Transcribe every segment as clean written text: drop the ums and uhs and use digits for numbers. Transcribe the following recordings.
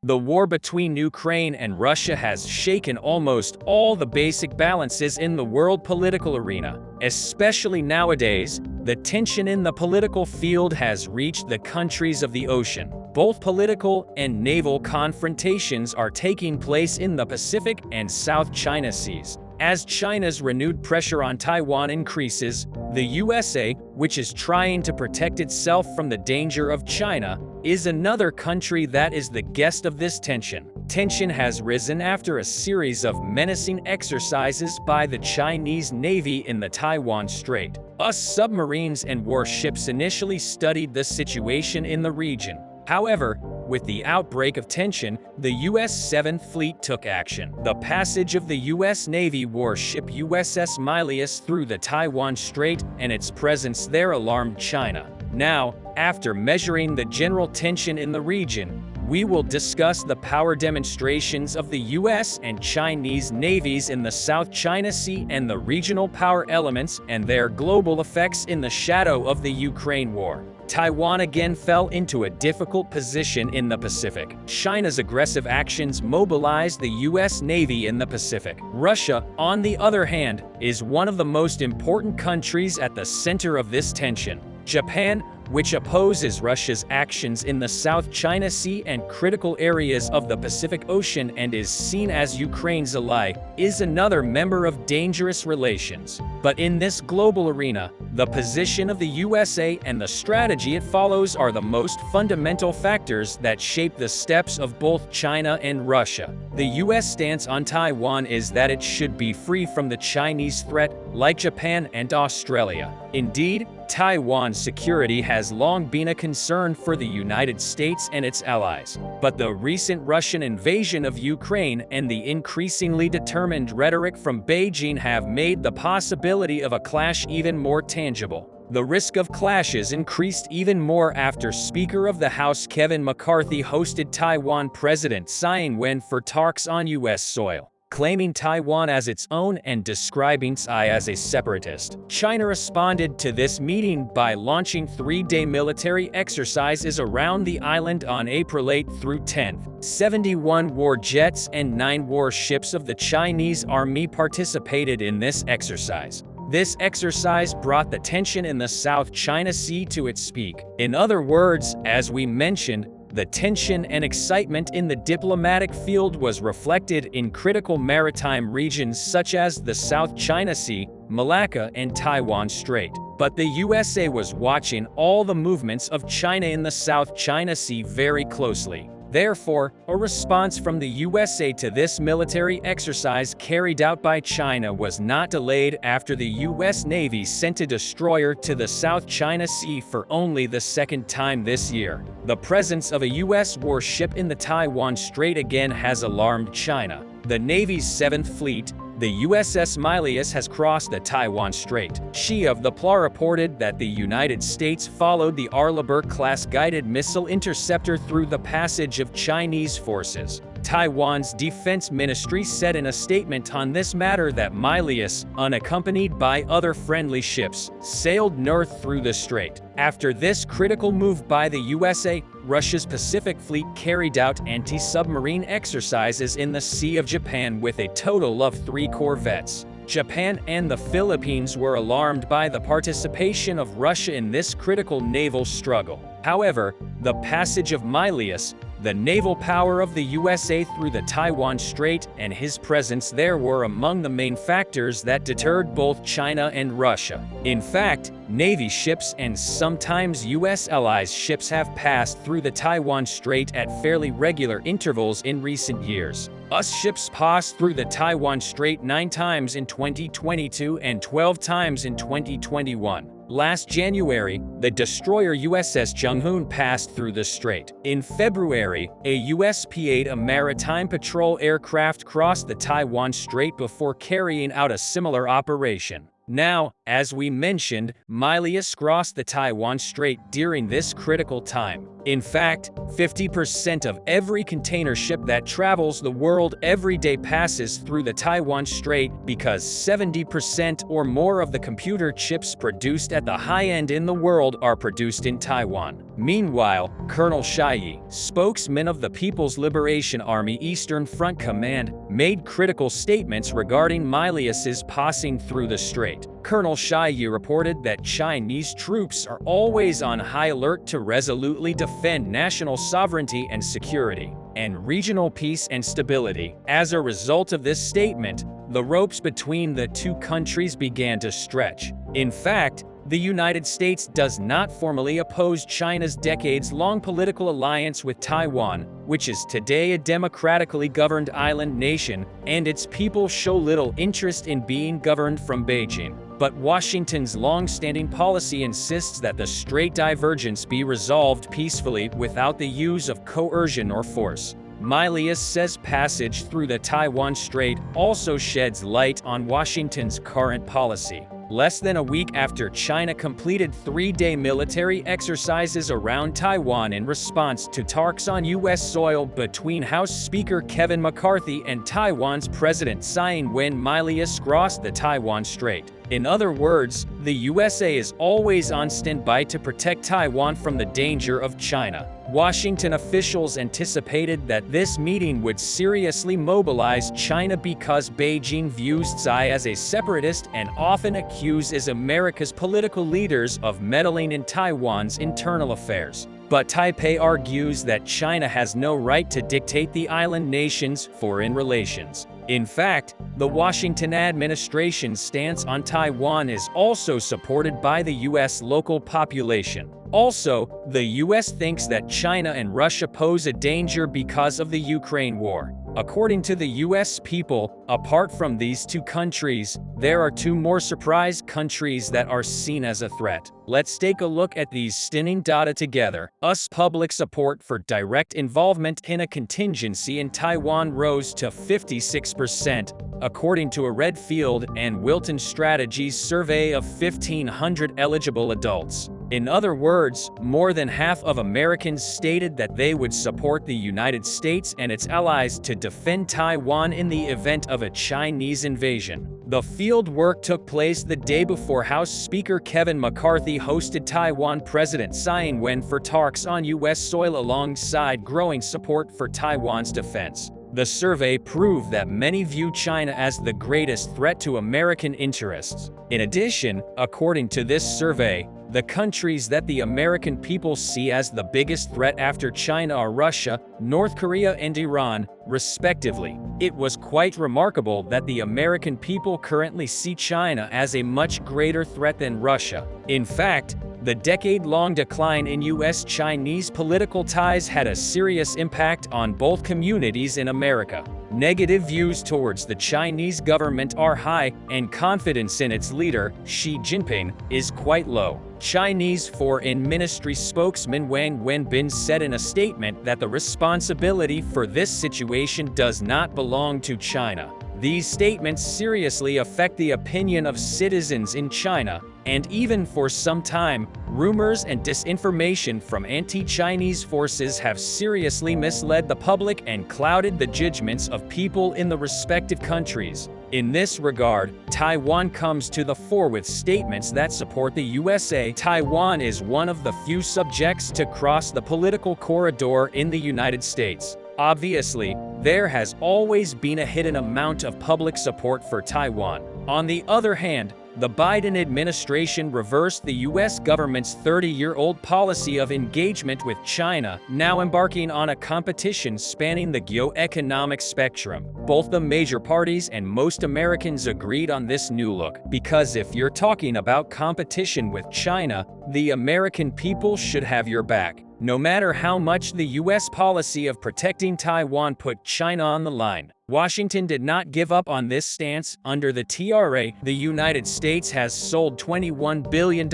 The war between Ukraine and Russia has shaken almost all the basic balances in the world political arena. Especially nowadays, the tension in the political field has reached the countries of the ocean. Both political and naval confrontations are taking place in the Pacific and South China Seas. As China's renewed pressure on Taiwan increases, the USA, which is trying to protect itself from the danger of China, is another country that is the guest of this tension. Tension has risen after a series of menacing exercises by the Chinese Navy in the Taiwan Strait. US submarines and warships initially studied the situation in the region. However, with the outbreak of tension, the U.S. 7th Fleet took action. The passage of the U.S. Navy warship USS Milius through the Taiwan Strait and its presence there alarmed China. Now, after measuring the general tension in the region, we will discuss the power demonstrations of the U.S. and Chinese navies in the South China Sea and the regional power elements and their global effects in the shadow of the Ukraine war. Taiwan again fell into a difficult position in the Pacific. China's aggressive actions mobilized the U.S. Navy in the Pacific. Russia, on the other hand, is one of the most important countries at the center of this tension. Japan, which opposes Russia's actions in the South China Sea and critical areas of the Pacific Ocean and is seen as Ukraine's ally, is another member of dangerous relations. But in this global arena, the position of the USA and the strategy it follows are the most fundamental factors that shape the steps of both China and Russia. The U.S. stance on Taiwan is that it should be free from the Chinese threat, like Japan and Australia. Indeed, Taiwan's security has long been a concern for the United States and its allies. But the recent Russian invasion of Ukraine and the increasingly determined rhetoric from Beijing have made the possibility of a clash even more tangible. The risk of clashes increased even more after Speaker of the House Kevin McCarthy hosted Taiwan President Tsai Ing-wen for talks on U.S. soil, claiming Taiwan as its own and describing Tsai as a separatist. China responded to this meeting by launching three-day military exercises around the island on April 8 through 10. 71 war jets and 9 warships of the Chinese Army participated in this exercise. This exercise brought the tension in the South China Sea to its peak. In other words, as we mentioned, the tension and excitement in the diplomatic field was reflected in critical maritime regions such as the South China Sea, Malacca, and Taiwan Strait. But the USA was watching all the movements of China in the South China Sea very closely. Therefore, a response from the USA to this military exercise carried out by China was not delayed after the U.S. Navy sent a destroyer to the South China Sea for only the second time this year. The presence of a U.S. warship in the Taiwan Strait again has alarmed China. The Navy's 7th Fleet, the USS Milius, has crossed the Taiwan Strait. Shi Yi of the PLA reported that the United States followed the Arleigh-class guided missile interceptor through the passage of Chinese forces. Taiwan's defense ministry said in a statement on this matter that Milius, unaccompanied by other friendly ships, sailed north through the strait. After this critical move by the USA, Russia's Pacific Fleet carried out anti-submarine exercises in the Sea of Japan with a total of 3 corvettes. Japan and the Philippines were alarmed by the participation of Russia in this critical naval struggle. However, the passage of Milius, the naval power of the USA through the Taiwan Strait, and his presence there were among the main factors that deterred both China and Russia. In fact, Navy ships and sometimes U.S. allies ships have passed through the Taiwan Strait at fairly regular intervals in recent years. US ships passed through the Taiwan Strait 9 times in 2022 and 12 times in 2021. Last January, the destroyer USS Jung-hoon passed through the strait. In February, a US P-8, a maritime patrol aircraft, crossed the Taiwan Strait before carrying out a similar operation. Now, as we mentioned, Milius crossed the Taiwan Strait during this critical time. In fact, 50% of every container ship that travels the world every day passes through the Taiwan Strait because 70% or more of the computer chips produced at the high end in the world are produced in Taiwan. Meanwhile, Colonel Shi Yi, spokesman of the People's Liberation Army Eastern Front Command, made critical statements regarding Milius's passing through the strait. Colonel Shi Yi reported that Chinese troops are always on high alert to resolutely defend national sovereignty and security, and regional peace and stability. As a result of this statement, the ropes between the two countries began to stretch. In fact, the United States does not formally oppose China's decades-long political alliance with Taiwan, which is today a democratically governed island nation, and its people show little interest in being governed from Beijing. But Washington's long-standing policy insists that the Strait divergence be resolved peacefully without the use of coercion or force. Milius says passage through the Taiwan Strait also sheds light on Washington's current policy. Less than a week after China completed 3-day military exercises around Taiwan in response to talks on U.S. soil between House Speaker Kevin McCarthy and Taiwan's President Tsai Ing-wen, Milius crossed the Taiwan Strait. In other words, the USA is always on standby to protect Taiwan from the danger of China. Washington officials anticipated that this meeting would seriously mobilize China because Beijing views Tsai as a separatist and often accuses America's political leaders of meddling in Taiwan's internal affairs. But Taipei argues that China has no right to dictate the island nation's foreign relations. In fact, the Washington administration's stance on Taiwan is also supported by the U.S. local population. Also, the U.S. thinks that China and Russia pose a danger because of the Ukraine war. According to the U.S. people, apart from these two countries, there are two more surprise countries that are seen as a threat. Let's take a look at these stunning data together. US public support for direct involvement in a contingency in Taiwan rose to 56%, according to a Redfield and Wilton Strategies survey of 1,500 eligible adults. In other words, more than half of Americans stated that they would support the United States and its allies to defend Taiwan in the event of a Chinese invasion. The field work took place the day before House Speaker Kevin McCarthy hosted Taiwan President Tsai Ing-wen for talks on U.S. soil alongside growing support for Taiwan's defense. The survey proved that many view China as the greatest threat to American interests. In addition, according to this survey, the countries that the American people see as the biggest threat after China are Russia, North Korea, and Iran, respectively. It was quite remarkable that the American people currently see China as a much greater threat than Russia. In fact, the decade-long decline in U.S.-Chinese political ties had a serious impact on both communities in America. Negative views towards the Chinese government are high, and confidence in its leader, Xi Jinping, is quite low. Chinese Foreign Ministry spokesman Wang Wenbin said in a statement that the responsibility for this situation does not belong to China. These statements seriously affect the opinion of citizens in China, and even for some time, rumors and disinformation from anti-Chinese forces have seriously misled the public and clouded the judgments of people in the respective countries. In this regard, Taiwan comes to the fore with statements that support the USA. Taiwan is one of the few subjects to cross the political corridor in the United States. Obviously, there has always been a hidden amount of public support for Taiwan. On the other hand, the Biden administration reversed the U.S. government's 30-year-old policy of engagement with China, now embarking on a competition spanning the geoeconomic spectrum. Both the major parties and most Americans agreed on this new look, because if you're talking about competition with China, the American people should have your back, no matter how much the U.S. policy of protecting Taiwan put China on the line. Washington did not give up on this stance. Under the TRA, the United States has sold $21 billion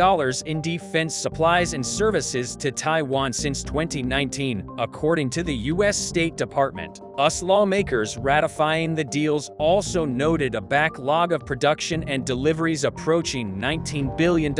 in defense supplies and services to Taiwan since 2019, according to the U.S. State Department. US lawmakers ratifying the deals also noted a backlog of production and deliveries approaching $19 billion,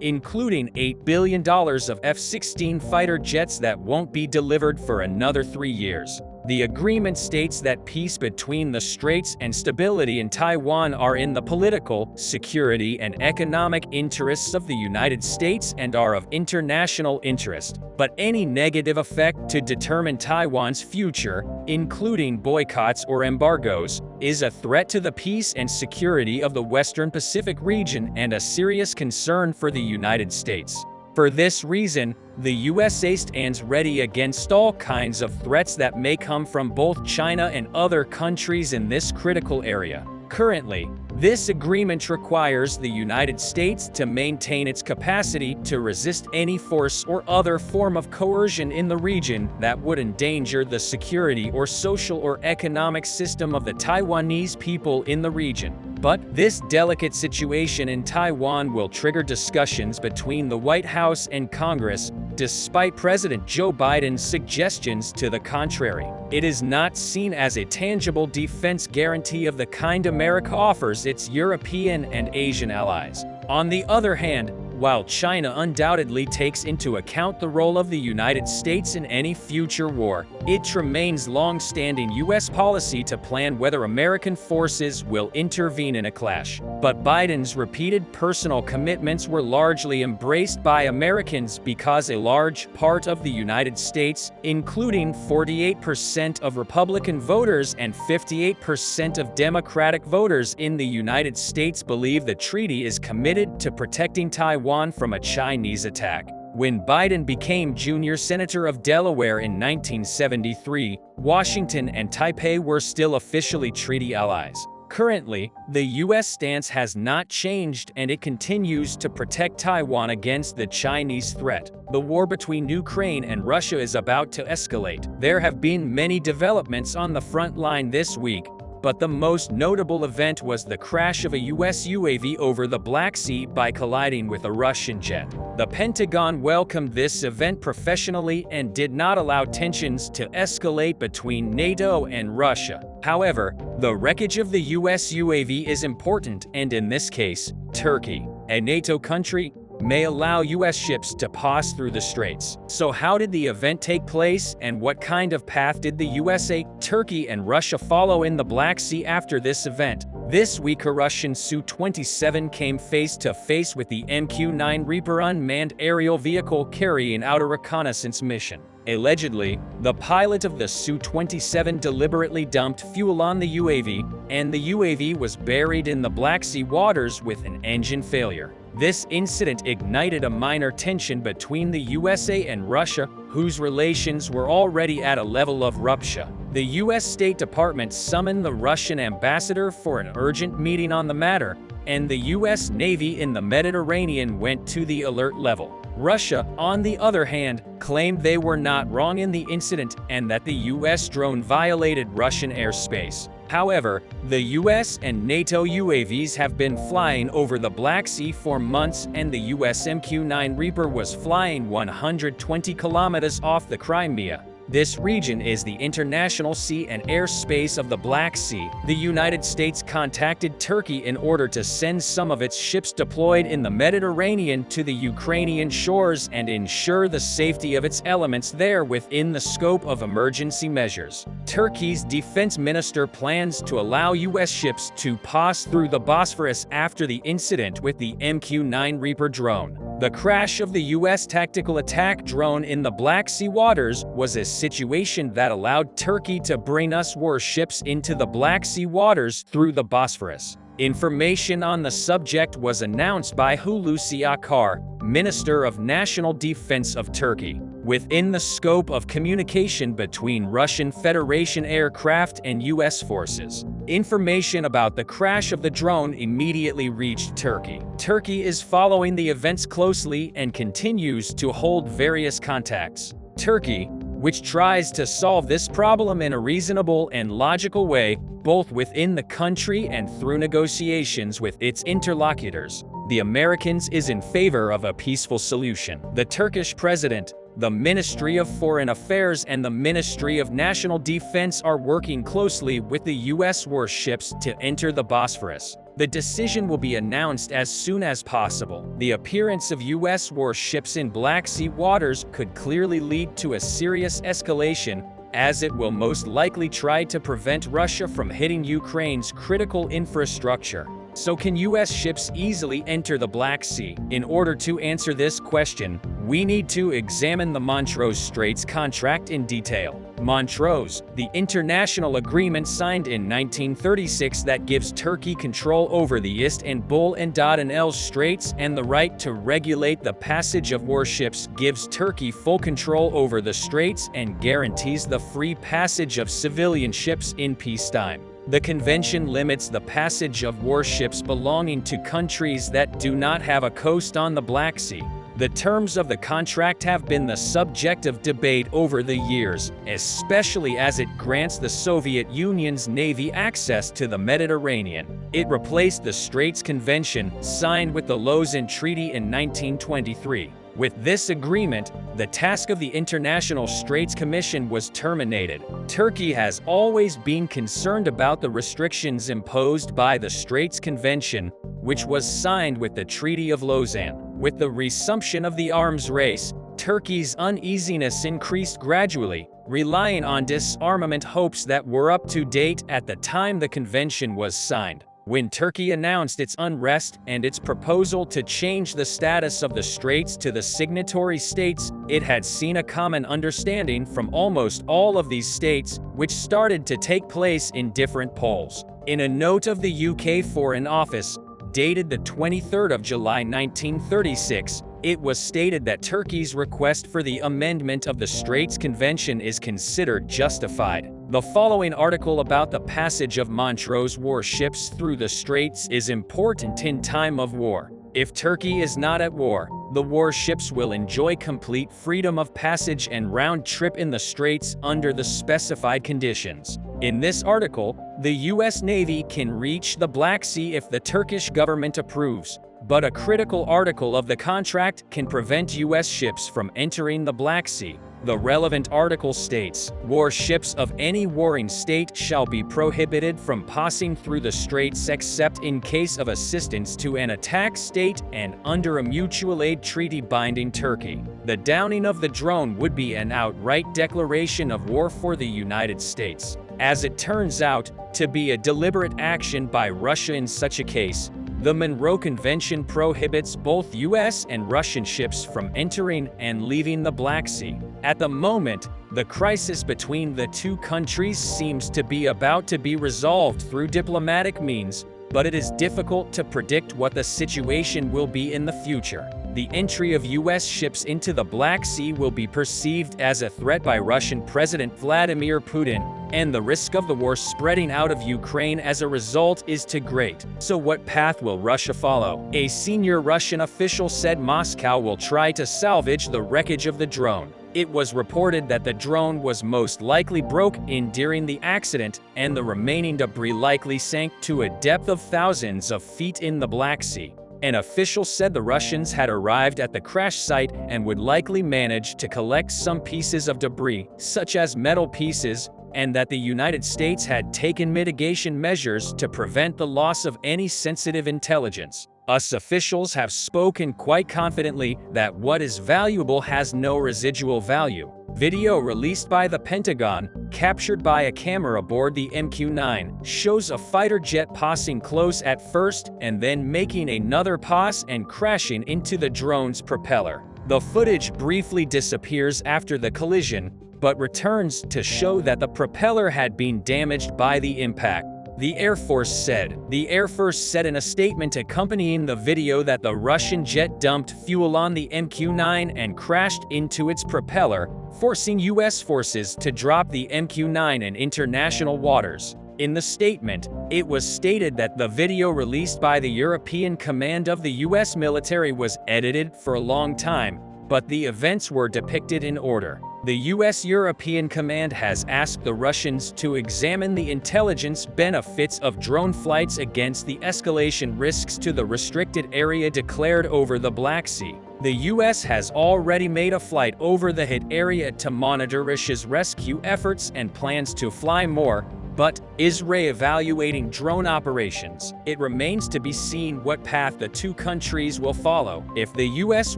including $8 billion of F-16 fighter jets that won't be delivered for another 3 years. The agreement states that peace between the Straits and stability in Taiwan are in the political, security, and economic interests of the United States and are of international interest. But any negative effect to determine Taiwan's future, including boycotts or embargoes, is a threat to the peace and security of the Western Pacific region and a serious concern for the United States. For this reason, the USA stands ready against all kinds of threats that may come from both China and other countries in this critical area. Currently, this agreement requires the United States to maintain its capacity to resist any force or other form of coercion in the region that would endanger the security or social or economic system of the Taiwanese people in the region. But this delicate situation in Taiwan will trigger discussions between the White House and Congress, despite President Joe Biden's suggestions to the contrary. It is not seen as a tangible defense guarantee of the kind America offers its European and Asian allies. On the other hand, while China undoubtedly takes into account the role of the United States in any future war, it remains long-standing U.S. policy to plan whether American forces will intervene in a clash. But Biden's repeated personal commitments were largely embraced by Americans because a large part of the United States, including 48% of Republican voters and 58% of Democratic voters in the United States, believe the treaty is committed to protecting Taiwan from a Chinese attack. When Biden became junior senator of Delaware in 1973, Washington and Taipei were still officially treaty allies. Currently, the U.S. stance has not changed and it continues to protect Taiwan against the Chinese threat. The war between Ukraine and Russia is about to escalate. There have been many developments on the front line this week, but the most notable event was the crash of a U.S. UAV over the Black Sea by colliding with a Russian jet. The Pentagon welcomed this event professionally and did not allow tensions to escalate between NATO and Russia. However, the wreckage of the U.S. UAV is important, and in this case, Turkey, a NATO country, may allow U.S. ships to pass through the straits. So how did the event take place, and what kind of path did the USA, Turkey, and Russia follow in the Black Sea after this event? This week, a Russian Su-27 came face-to-face with the MQ-9 Reaper unmanned aerial vehicle carrying out a reconnaissance mission. Allegedly, the pilot of the Su-27 deliberately dumped fuel on the UAV, and the UAV was buried in the Black Sea waters with an engine failure. This incident ignited a minor tension between the USA and Russia, whose relations were already at a level of rupture. The U.S. State Department summoned the Russian ambassador for an urgent meeting on the matter, and the U.S. Navy in the Mediterranean went to the alert level. Russia, on the other hand, claimed they were not wrong in the incident and that the U.S. drone violated Russian airspace. However, the U.S. and NATO UAVs have been flying over the Black Sea for months, and the U.S. MQ-9 Reaper was flying 120 kilometers off the Crimea. This region is the international sea and airspace of the Black Sea. The United States contacted Turkey in order to send some of its ships deployed in the Mediterranean to the Ukrainian shores and ensure the safety of its elements there within the scope of emergency measures. Turkey's defense minister plans to allow U.S. ships to pass through the Bosphorus after the incident with the MQ-9 Reaper drone. The crash of the U.S. tactical attack drone in the Black Sea waters was a situation that allowed Turkey to bring US warships into the Black Sea waters through the Bosphorus. Information on the subject was announced by Hulusi Akar, Minister of National Defense of Turkey, within the scope of communication between Russian Federation aircraft and U.S. forces. Information about the crash of the drone immediately reached Turkey. Turkey is following the events closely and continues to hold various contacts. Turkey, which tries to solve this problem in a reasonable and logical way, both within the country and through negotiations with its interlocutors. The Americans is in favor of a peaceful solution. The Turkish president, the Ministry of Foreign Affairs, and the Ministry of National Defense are working closely with the U.S. warships to enter the Bosphorus. The decision will be announced as soon as possible. The appearance of U.S. warships in Black Sea waters could clearly lead to a serious escalation, as it will most likely try to prevent Russia from hitting Ukraine's critical infrastructure. So can US ships easily enter the Black Sea? In order to answer this question, we need to examine the Montrose Straits contract in detail. Montrose, the international agreement signed in 1936 that gives Turkey control over the Istanbul and Dardanelles Straits and the right to regulate the passage of warships, gives Turkey full control over the straits and guarantees the free passage of civilian ships in peacetime. The convention limits the passage of warships belonging to countries that do not have a coast on the Black Sea. The terms of the contract have been the subject of debate over the years, especially as it grants the Soviet Union's navy access to the Mediterranean. It replaced the Straits Convention, signed with the Lausanne Treaty in 1923. With this agreement, the task of the International Straits Commission was terminated. Turkey has always been concerned about the restrictions imposed by the Straits Convention, which was signed with the Treaty of Lausanne. With the resumption of the arms race, Turkey's uneasiness increased gradually, relying on disarmament hopes that were up to date at the time the convention was signed. When Turkey announced its unrest and its proposal to change the status of the Straits to the signatory states, it had seen a common understanding from almost all of these states, which started to take place in different polls. In a note of the UK Foreign Office, dated the 23rd of July 1936, it was stated that Turkey's request for the amendment of the Straits Convention is considered justified. The following article about the passage of Montrose warships through the Straits is important in time of war. If Turkey is not at war, the warships will enjoy complete freedom of passage and round trip in the Straits under the specified conditions. In this article, the U.S. Navy can reach the Black Sea if the Turkish government approves, but a critical article of the contract can prevent U.S. ships from entering the Black Sea. The relevant article states, warships of any warring state shall be prohibited from passing through the straits except in case of assistance to an attack state and under a mutual aid treaty binding Turkey. The downing of the drone would be an outright declaration of war for the United States. As it turns out to be a deliberate action by Russia in such a case, the Monroe Convention prohibits both U.S. and Russian ships from entering and leaving the Black Sea. At the moment, the crisis between the two countries seems to be about to be resolved through diplomatic means, but it is difficult to predict what the situation will be in the future. The entry of U.S. ships into the Black Sea will be perceived as a threat by Russian President Vladimir Putin, and the risk of the war spreading out of Ukraine as a result is too great. So what path will Russia follow? A senior Russian official said Moscow will try to salvage the wreckage of the drone. It was reported that the drone was most likely broke in during the accident, and the remaining debris likely sank to a depth of thousands of feet in the Black Sea. An official said the Russians had arrived at the crash site and would likely manage to collect some pieces of debris, such as metal pieces, and that the United States had taken mitigation measures to prevent the loss of any sensitive intelligence. US officials have spoken quite confidently that what is valuable has no residual value. Video released by the Pentagon, captured by a camera aboard the MQ-9, shows a fighter jet passing close at first and then making another pass and crashing into the drone's propeller. The footage briefly disappears after the collision, but returns to show that the propeller had been damaged by the impact. The Air Force said. The Air Force said in a statement accompanying the video that the Russian jet dumped fuel on the MQ-9 and crashed into its propeller, forcing U.S. forces to drop the MQ-9 in international waters. In the statement, it was stated that the video released by the European Command of the U.S. military was edited for a long time, but the events were depicted in order. The U.S. European Command has asked the Russians to examine the intelligence benefits of drone flights against the escalation risks to the restricted area declared over the Black Sea. The U.S. has already made a flight over the hit area to monitor Russia's rescue efforts and plans to fly more, But is re-evaluating drone operations? It remains to be seen what path the two countries will follow. If the US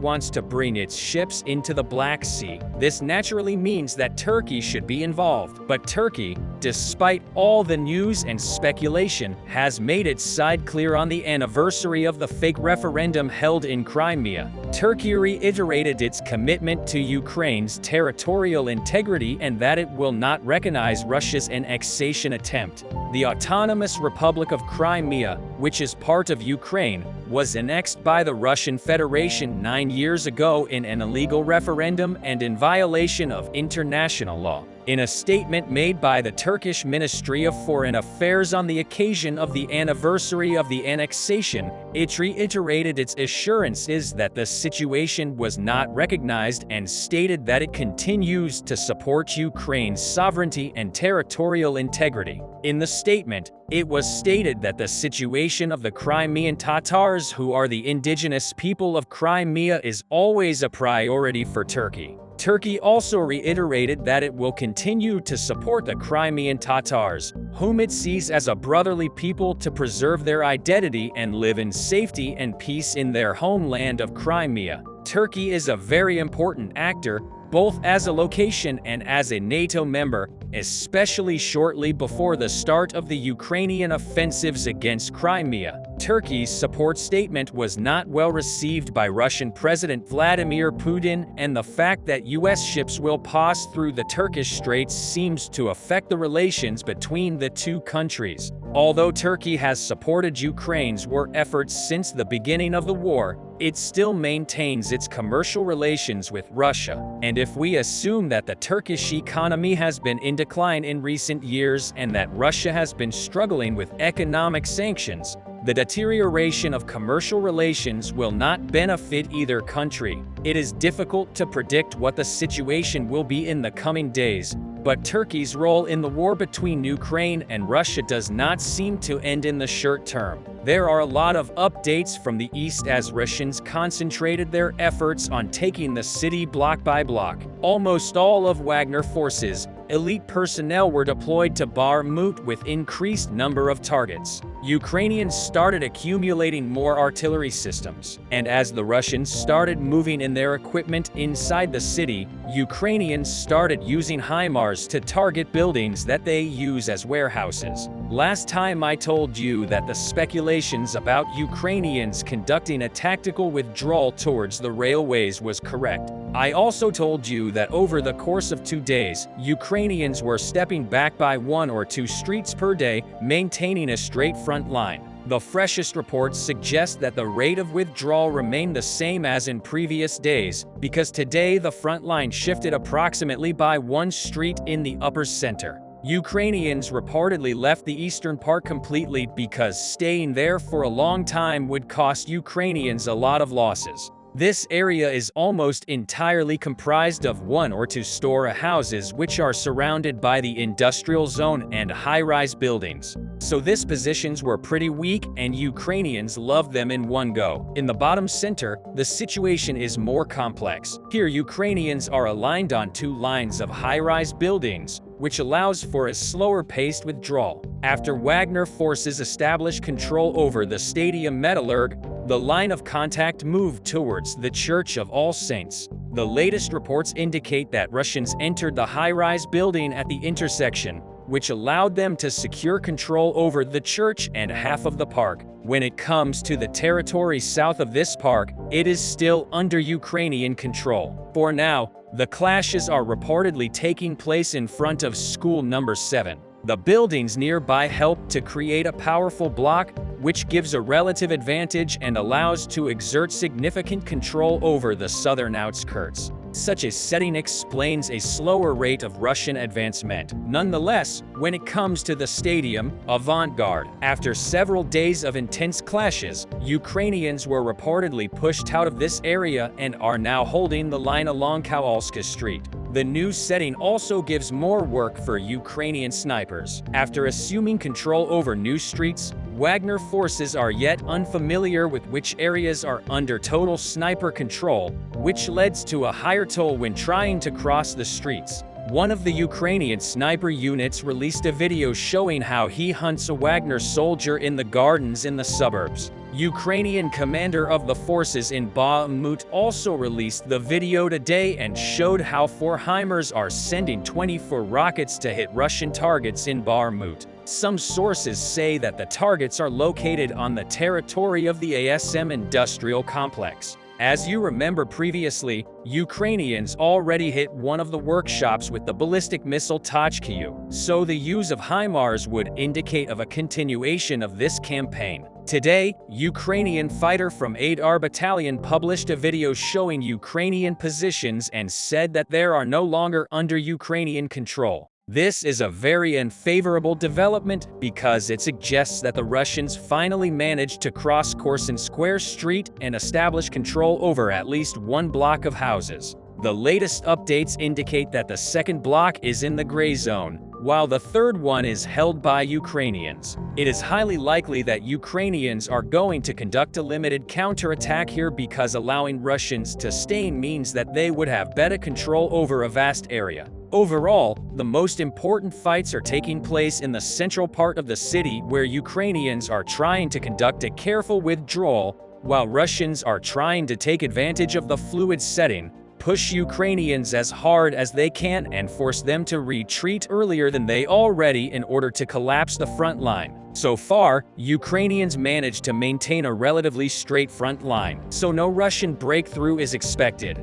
wants to bring its ships into the Black Sea, this naturally means that Turkey should be involved. But Turkey, despite all the news and speculation, has made its side clear on the anniversary of the fake referendum held in Crimea. Turkey reiterated its commitment to Ukraine's territorial integrity and that it will not recognize Russia's annexation attempt. The Autonomous Republic of Crimea, which is part of Ukraine, was annexed by the Russian Federation 9 years ago in an illegal referendum and in violation of international law. In a statement made by the Turkish Ministry of Foreign Affairs on the occasion of the anniversary of the annexation, it reiterated its assurances that the situation was not recognized and stated that it continues to support Ukraine's sovereignty and territorial integrity. In the statement, it was stated that the situation of the Crimean Tatars, who are the indigenous people of Crimea, is always a priority for Turkey. Turkey also reiterated that it will continue to support the Crimean Tatars, whom it sees as a brotherly people, to preserve their identity and live in safety and peace in their homeland of Crimea. Turkey is a very important actor, both as a location and as a NATO member, especially shortly before the start of the Ukrainian offensives against Crimea. Turkey's support statement was not well received by Russian President Vladimir Putin, and the fact that US ships will pass through the Turkish Straits seems to affect the relations between the two countries. Although Turkey has supported Ukraine's war efforts since the beginning of the war, it still maintains its commercial relations with Russia. And if we assume that the Turkish economy has been in decline in recent years and that Russia has been struggling with economic sanctions, the deterioration of commercial relations will not benefit either country. It is difficult to predict what the situation will be in the coming days, but Turkey's role in the war between Ukraine and Russia does not seem to end in the short term. There are a lot of updates from the east as Russians concentrated their efforts on taking the city block by block. Almost all of Wagner forces, elite personnel were deployed to Bakhmut with increased number of targets. Ukrainians started accumulating more artillery systems, and as the Russians started moving in their equipment inside the city, Ukrainians started using HIMARS to target buildings that they use as warehouses. Last time I told you that the speculations about Ukrainians conducting a tactical withdrawal towards the railways was correct. I also told you that over the course of 2 days, Ukrainians were stepping back by 1 or 2 streets per day, maintaining a straight front line. The freshest reports suggest that the rate of withdrawal remained the same as in previous days, because today the front line shifted approximately by 1 street in the upper center. Ukrainians reportedly left the eastern part completely because staying there for a long time would cost Ukrainians a lot of losses. This area is almost entirely comprised of 1 or 2 story houses which are surrounded by the industrial zone and high-rise buildings. So these positions were pretty weak and Ukrainians loved them in one go. In the bottom center, the situation is more complex. Here Ukrainians are aligned on 2 lines of high-rise buildings, which allows for a slower-paced withdrawal. After Wagner forces established control over the Stadium Metallurg, the line of contact moved towards the Church of All Saints. The latest reports indicate that Russians entered the high-rise building at the intersection, which allowed them to secure control over the church and half of the park. When it comes to the territory south of this park, it is still under Ukrainian control. For now, the clashes are reportedly taking place in front of school number 7. The buildings nearby help to create a powerful block, which gives a relative advantage and allows to exert significant control over the southern outskirts. Such a setting explains a slower rate of Russian advancement. Nonetheless, when it comes to the stadium, avant-garde, after several days of intense clashes, Ukrainians were reportedly pushed out of this area and are now holding the line along Kowalska Street. The new setting also gives more work for Ukrainian snipers. After assuming control over new streets, Wagner forces are yet unfamiliar with which areas are under total sniper control, which leads to a higher toll when trying to cross the streets. One of the Ukrainian sniper units released a video showing how he hunts a Wagner soldier in the gardens in the suburbs. Ukrainian commander of the forces in Bakhmut also released the video today and showed how 4 HIMARS are sending 24 rockets to hit Russian targets in Bakhmut. Some sources say that the targets are located on the territory of the ASM industrial complex. As you remember previously, Ukrainians already hit one of the workshops with the ballistic missile Tochka, so the use of HIMARS would indicate of a continuation of this campaign. Today, Ukrainian fighter from 8R Battalion published a video showing Ukrainian positions and said that they are no longer under Ukrainian control. This is a very unfavorable development because it suggests that the Russians finally managed to cross Coercion Square Street and establish control over at least one block of houses. The latest updates indicate that the second block is in the gray zone, while the third one is held by Ukrainians. It is highly likely that Ukrainians are going to conduct a limited counterattack here because allowing Russians to stay means that they would have better control over a vast area. Overall, the most important fights are taking place in the central part of the city where Ukrainians are trying to conduct a careful withdrawal, while Russians are trying to take advantage of the fluid setting, push Ukrainians as hard as they can and force them to retreat earlier than they already in order to collapse the front line. So far, Ukrainians managed to maintain a relatively straight front line, so no Russian breakthrough is expected.